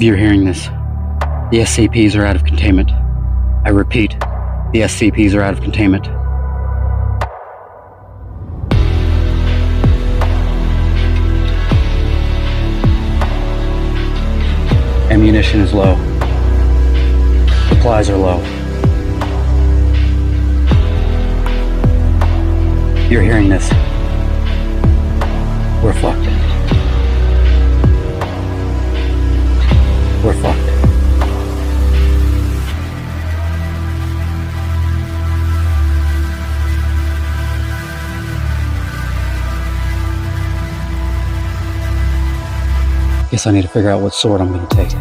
If you're hearing this, the SCPs are out of containment. I repeat, the SCPs are out of containment. Ammunition is low. Supplies are low. You're hearing this. We're fucked. We're fucked. Guess I need to figure out what sword I'm going to take.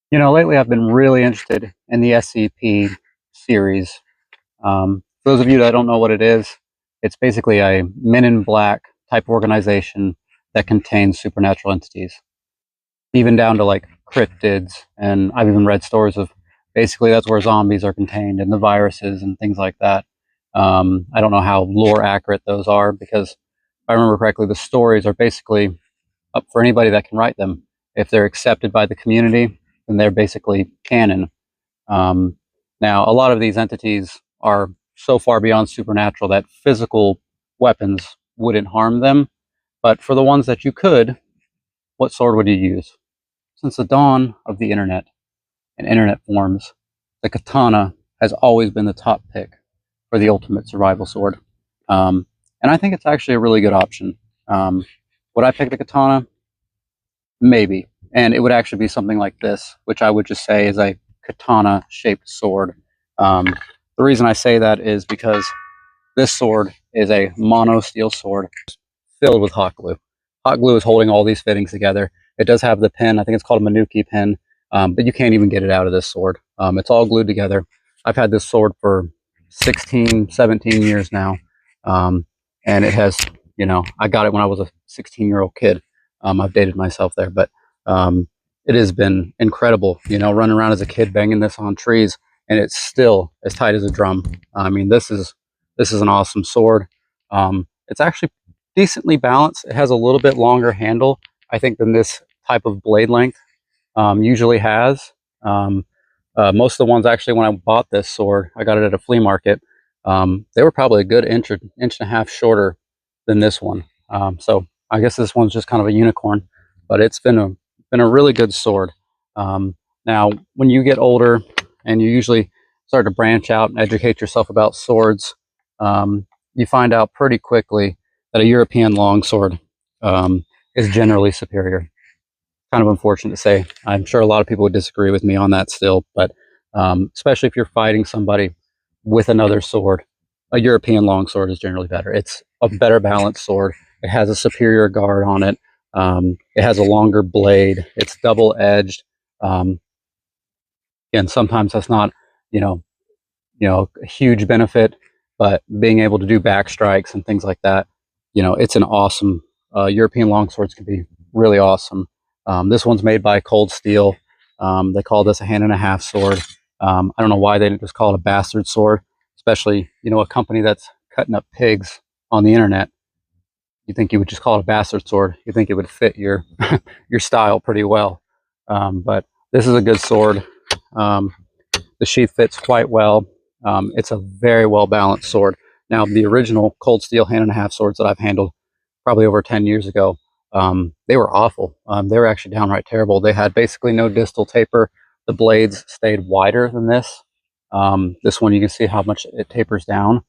You know, lately I've been really interested in the SCP series. For those of you that don't know what it is, it's basically a Men in Black type organization that contains supernatural entities. Even down to like cryptids, and I've even read stories of basically that's where zombies are contained and the viruses and things like that. I don't know how lore accurate those are, because if I remember correctly, the stories are basically up for anybody that can write them. If they're accepted by the community, then they're basically canon. Now, a lot of these entities are so far beyond supernatural that physical weapons wouldn't harm them. But for the ones that you could, what sword would you use? Since the dawn of the internet and internet forums, the katana has always been the top pick for the ultimate survival sword. And I think it's actually a really good option. Would I pick the katana? Maybe. And it would actually be something like this, which I would just say is a katana-shaped sword. The reason I say that is because this sword is a mono steel sword filled with hot glue. Hot glue is holding all these fittings together. It does have the pin. I think it's called a Manuki pin, but you can't even get it out of this sword. It's all glued together. I've had this sword for 16, 17 years now. And it has, you know, I got it when I was a 16-year-old kid. I've dated myself there, but it has been incredible, you know, running around as a kid banging this on trees, and it's still as tight as a drum. I mean, this is an awesome sword. It's actually decently balanced. It has a little bit longer handle, I think, than this type of blade length usually has. Most of the ones, actually, when I bought this sword, I got it at a flea market. They were probably a good inch and a half shorter than this one. So I guess this one's just kind of a unicorn, but it's been a really good sword. Now, when you get older and you usually start to branch out and educate yourself about swords, you find out pretty quickly that a European longsword is generally superior. Kind of unfortunate to say. I'm sure a lot of people would disagree with me on that still, but especially if you're fighting somebody with another sword, a European longsword is generally better. It's a better balanced sword. It has a superior guard on it. It has a longer blade. It's double-edged. And sometimes that's not, you know, a huge benefit, but being able to do back strikes and things like that, you know, it's an awesome. European longswords can be really awesome. This one's made by Cold Steel. They call this a hand-and-a-half sword. I don't know why they didn't just call it a bastard sword, especially, you know, a company that's cutting up pigs on the internet. You think you would just call it a bastard sword. You think it would fit your your style pretty well. But this is a good sword. The sheath fits quite well. It's a very well balanced sword. Now, the original Cold Steel hand-and-a-half swords that I've handled probably over 10 years ago, they were awful. They were actually downright terrible. They had basically no distal taper. The blades stayed wider than this. This one, you can see how much it tapers down.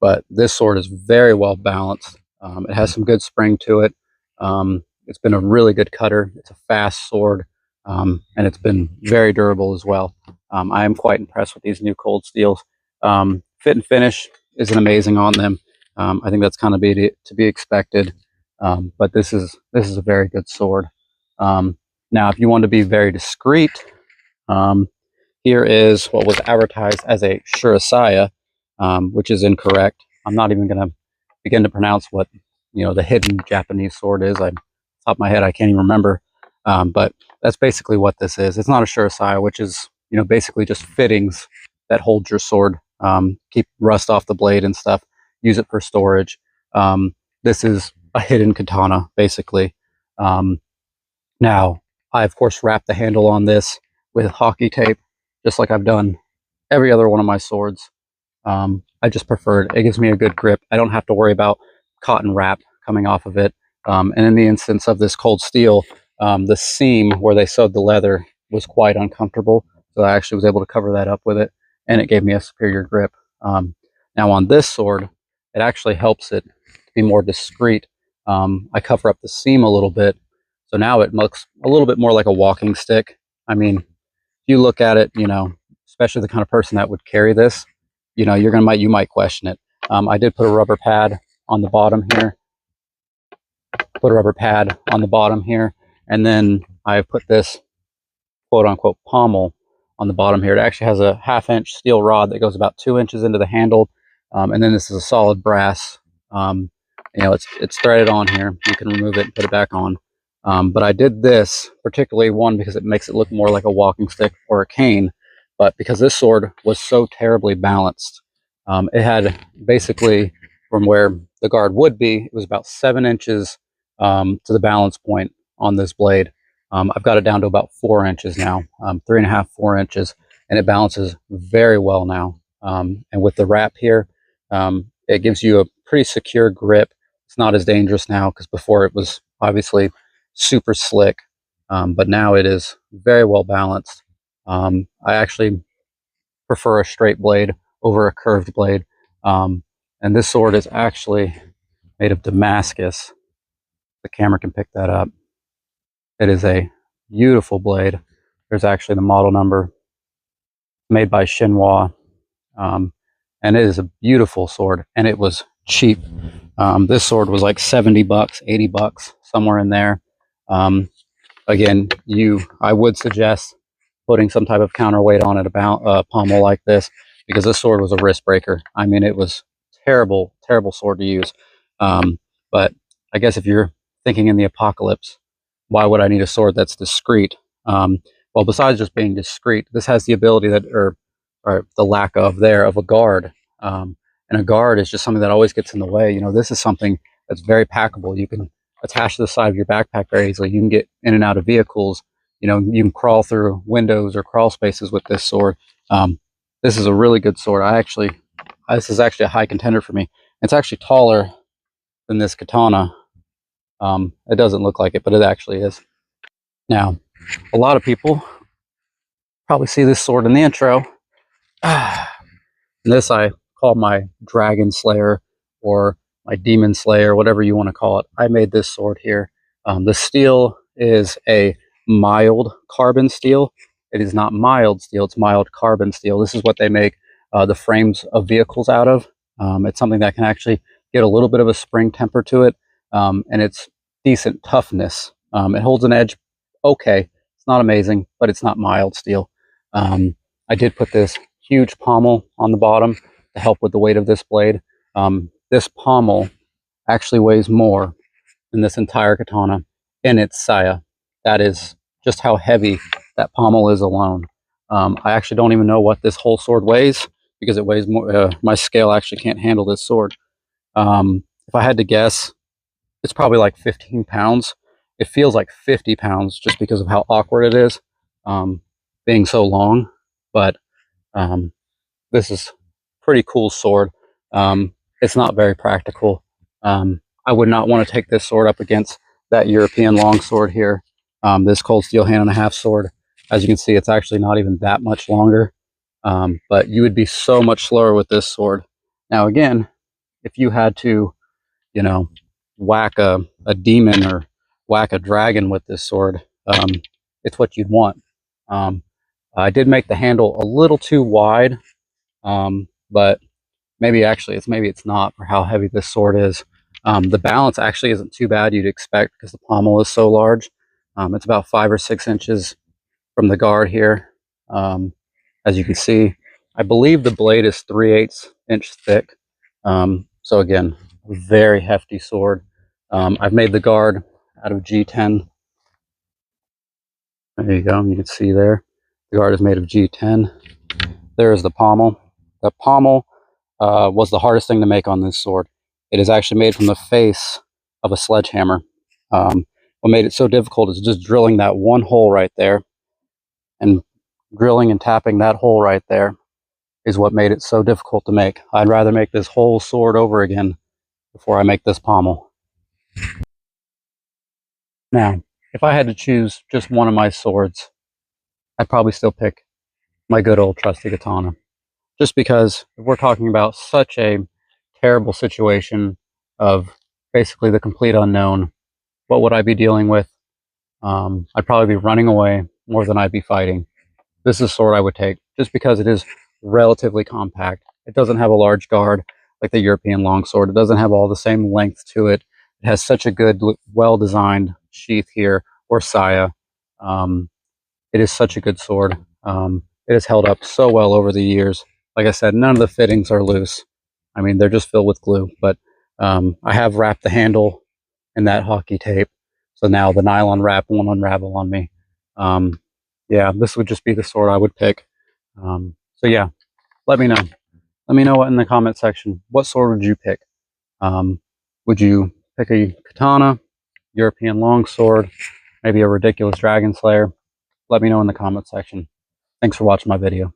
but this sword is very well balanced. It has some good spring to it. It's been a really good cutter. It's a fast sword, and it's been very durable as well. I am quite impressed with these new cold steels. Fit and finish isn't amazing on them. I think that's kind of to be expected. But this is a very good sword. Now, if you want to be very discreet, here is what was advertised as a Shurasaya, which is incorrect. I'm not even going to begin to pronounce what the hidden Japanese sword is. Top of my head, I can't even remember. But that's basically what this is. It's not a Shurasaya, which is basically just fittings that hold your sword, keep rust off the blade and stuff. Use it for storage. This is a hidden katana, basically. Now, I of course wrap the handle on this with hockey tape, just like I've done every other one of my swords. I just prefer it. It gives me a good grip. I don't have to worry about cotton wrap coming off of it. And in the instance of this cold steel, the seam where they sewed the leather was quite uncomfortable. So I actually was able to cover that up with it, and it gave me a superior grip. Now on this sword, it actually helps it be more discreet. I cover up the seam a little bit, so now it looks a little bit more like a walking stick. I mean, if you look at it, especially the kind of person that would carry this, you might question it. I did put a rubber pad on the bottom here. And then I put this quote unquote pommel on the bottom here. It actually has a 1/2 inch steel rod that goes about 2 inches into the handle. And then this is a solid brass. It's threaded on here. You can remove it and put it back on. But I did this particularly, one, because it makes it look more like a walking stick or a cane, but because this sword was so terribly balanced. It had basically, from where the guard would be, it was about 7 inches to the balance point on this blade. I've got it down to about 4 inches now, 3.5, 4 inches, and it balances very well now. And with the wrap here, it gives you a pretty secure grip. It's not as dangerous now, because before it was obviously super slick, but now it is very well balanced. I actually prefer a straight blade over a curved blade, and this sword is actually made of Damascus. The camera can pick that up. It is a beautiful blade. There's actually the model number, made by Shinwa, and it is a beautiful sword, and it was cheap. This sword was like 70 bucks, 80 bucks, somewhere in there. Again, I would suggest putting some type of counterweight on it, a pommel like this, because this sword was a wrist breaker. I mean, it was terrible, terrible sword to use. But I guess if you're thinking in the apocalypse, why would I need a sword that's discreet? Well, besides just being discreet, this has the ability that, or the lack of a guard. And a guard is just something that always gets in the way. This is something that's very packable. You can attach to the side of your backpack very easily. You can get in and out of vehicles. You can crawl through windows or crawl spaces with this sword. This is a really good sword. This is actually a high contender for me. It's actually taller than this katana. It doesn't look like it, but it actually is. Now, a lot of people probably see this sword in the intro. This I call my Dragon Slayer, or my Demon Slayer, whatever you want to call it. I made this sword here. The steel is a mild carbon steel. It is not mild steel, it's mild carbon steel. This is what they make the frames of vehicles out of. It's something that can actually get a little bit of a spring temper to it, and it's decent toughness. It holds an edge okay. It's not amazing, but it's not mild steel. I did put this huge pommel on the bottom to help with the weight of this blade. This pommel actually weighs more than this entire katana in its saya. That is just how heavy that pommel is alone. I actually don't even know what this whole sword weighs, because it weighs more. My scale actually can't handle this sword. If I had to guess, it's probably like 15 pounds. It feels like 50 pounds just because of how awkward it is, being so long. But this is a pretty cool sword. It's not very practical. I would not want to take this sword up against that European longsword here. This cold steel 1.5-hand sword. As you can see, it's actually not even that much longer. But you would be so much slower with this sword. Now again, if you had to, you know, whack a demon or whack a dragon with this sword, it's what you'd want. I did make the handle a little too wide, but maybe it's not for how heavy this sword is. The balance actually isn't too bad, you'd expect, because the pommel is so large. It's about 5 or 6 inches from the guard here. As you can see, I believe the blade is 3/8 inch thick. So again, very hefty sword. I've made the guard out of G10. There you go, you can see there. The guard is made of G10. There is the pommel. The pommel was the hardest thing to make on this sword. It is actually made from the face of a sledgehammer. What made it so difficult is just drilling that one hole right there, and drilling and tapping that hole right there is what made it so difficult to make. I'd rather make this whole sword over again before I make this pommel. Now, if I had to choose just one of my swords, I'd probably still pick my good old trusty katana. Just because if we're talking about such a terrible situation of basically the complete unknown, what would I be dealing with? I'd probably be running away more than I'd be fighting. This is a sword I would take, just because it is relatively compact. It doesn't have a large guard like the European longsword. It doesn't have all the same length to it. It has such a good, well-designed sheath here, or saya. It is such a good sword. It has held up so well over the years. Like I said, none of the fittings are loose. I mean, they're just filled with glue. But I have wrapped the handle in that hockey tape, so now the nylon wrap won't unravel on me. Yeah, this would just be the sword I would pick. So yeah, let me know. Let me know in the comment section, what sword would you pick? Would you pick a katana, European longsword, maybe a ridiculous dragon slayer? Let me know in the comment section. Thanks for watching my video.